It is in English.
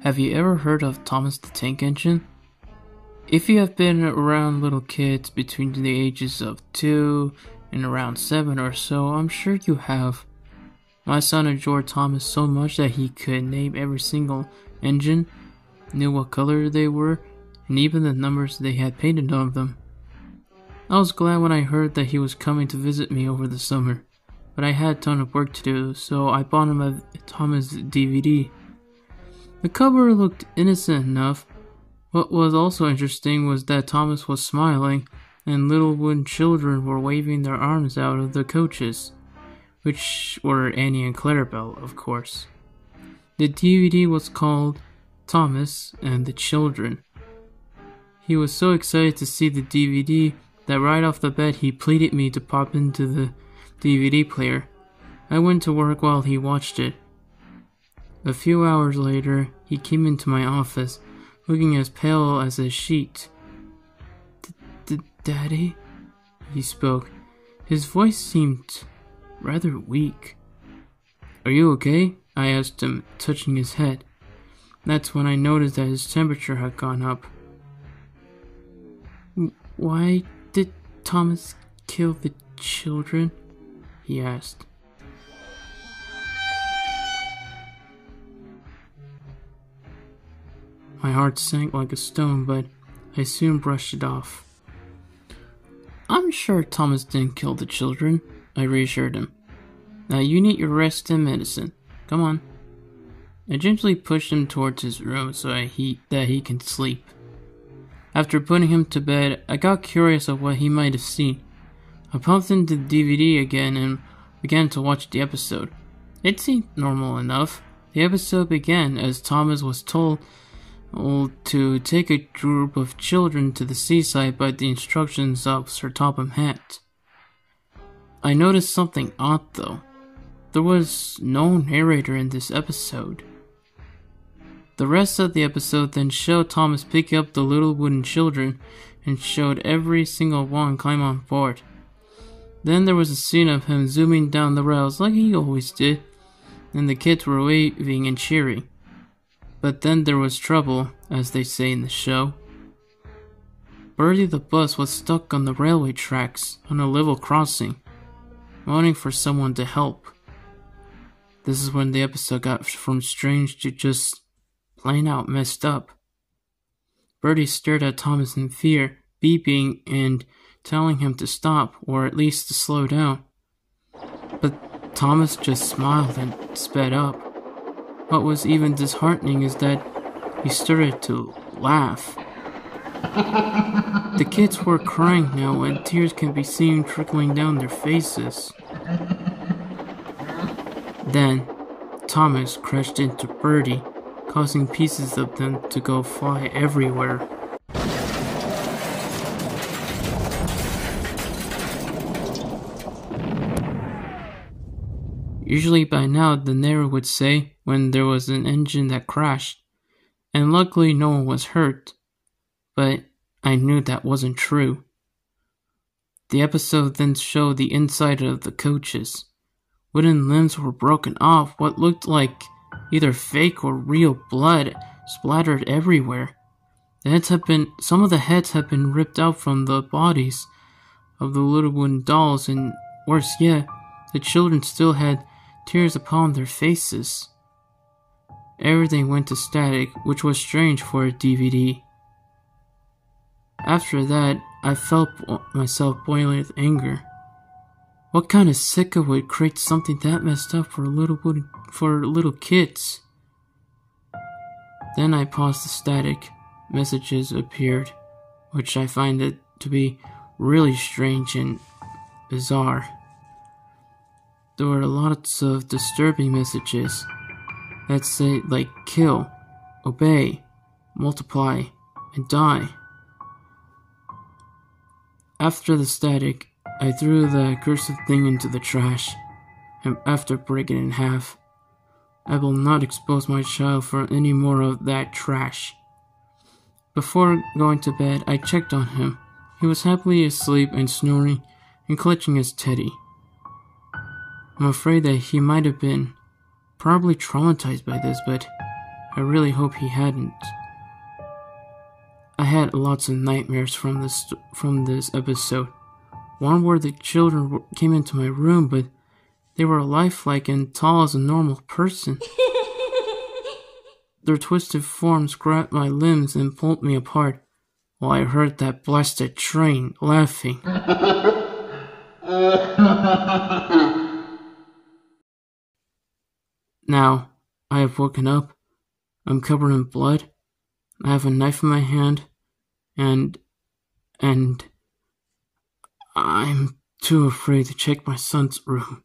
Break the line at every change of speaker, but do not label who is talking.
Have you ever heard of Thomas the Tank Engine? If you have been around little kids between the ages of 2 and around 7 or so, I'm sure you have. My son adored Thomas so much that he could name every single engine, knew what color they were, and even the numbers they had painted on them. I was glad when I heard that he was coming to visit me over the summer, but I had a ton of work to do, so I bought him a Thomas DVD. The cover looked innocent enough. What was also interesting was that Thomas was smiling, and little wooden children were waving their arms out of the coaches, which were Annie and Clarabelle, of course. The DVD was called Thomas and the Children. He was so excited to see the DVD that right off the bat he pleaded me to pop into the DVD player. I went to work while he watched it. A few hours later, he came into my office, looking as pale as a sheet. Daddy? He spoke. His voice seemed rather weak. Are you okay? I asked him, touching his head. That's when I noticed that his temperature had gone up. Why did Thomas kill the children? He asked. My heart sank like a stone, but I soon brushed it off. I'm sure Thomas didn't kill the children, I reassured him. Now you need your rest and medicine. Come on. I gently pushed him towards his room so that he can sleep. After putting him to bed, I got curious of what he might have seen. I pumped in the DVD again and began to watch the episode. It seemed normal enough. The episode began as Thomas was told to take a group of children to the seaside by the instructions of Sir Topham Hatt. I noticed something odd though. There was no narrator in this episode. The rest of the episode then showed Thomas pick up the little wooden children and showed every single one climb on board. Then there was a scene of him zooming down the rails like he always did, and the kids were waving and cheering. But then there was trouble, as they say in the show. Birdie the bus was stuck on the railway tracks on a level crossing, wanting for someone to help. This is when the episode got from strange to just plain out messed up. Birdie stared at Thomas in fear, beeping and telling him to stop, or at least to slow down. But Thomas just smiled and sped up. What was even disheartening is that he started to laugh. The kids were crying now, and tears can be seen trickling down their faces. Then, Thomas crashed into Birdie, causing pieces of them to go fly everywhere. Usually by now the narrator would say when there was an engine that crashed, and luckily no one was hurt, but I knew that wasn't true. The episode then showed the inside of the coaches. Wooden limbs were broken off, what looked like either fake or real blood splattered everywhere. Some of the heads had been ripped out from the bodies of the little wooden dolls, and worse yet, the children still had tears upon their faces. Everything went to static, which was strange for a DVD. After that, I felt myself boiling with anger. What kind of sicko would create something that messed up for little kids? Then I paused the static. Messages appeared, which I find it to be really strange and bizarre. There were lots of disturbing messages that say like kill, obey, multiply, and die. After the static, I threw the accursed thing into the trash, and after breaking it in half, I will not expose my child for any more of that trash. Before going to bed, I checked on him. He was happily asleep and snoring and clutching his teddy. I'm afraid that he might have been probably traumatized by this, but I really hope he hadn't. I had lots of nightmares from this episode. One where the children came into my room, but they were lifelike and tall as a normal person. Their twisted forms grabbed my limbs and pulled me apart, while I heard that blasted train laughing. Now, I have woken up. I'm covered in blood. I have a knife in my hand, and I'm too afraid to check my son's room.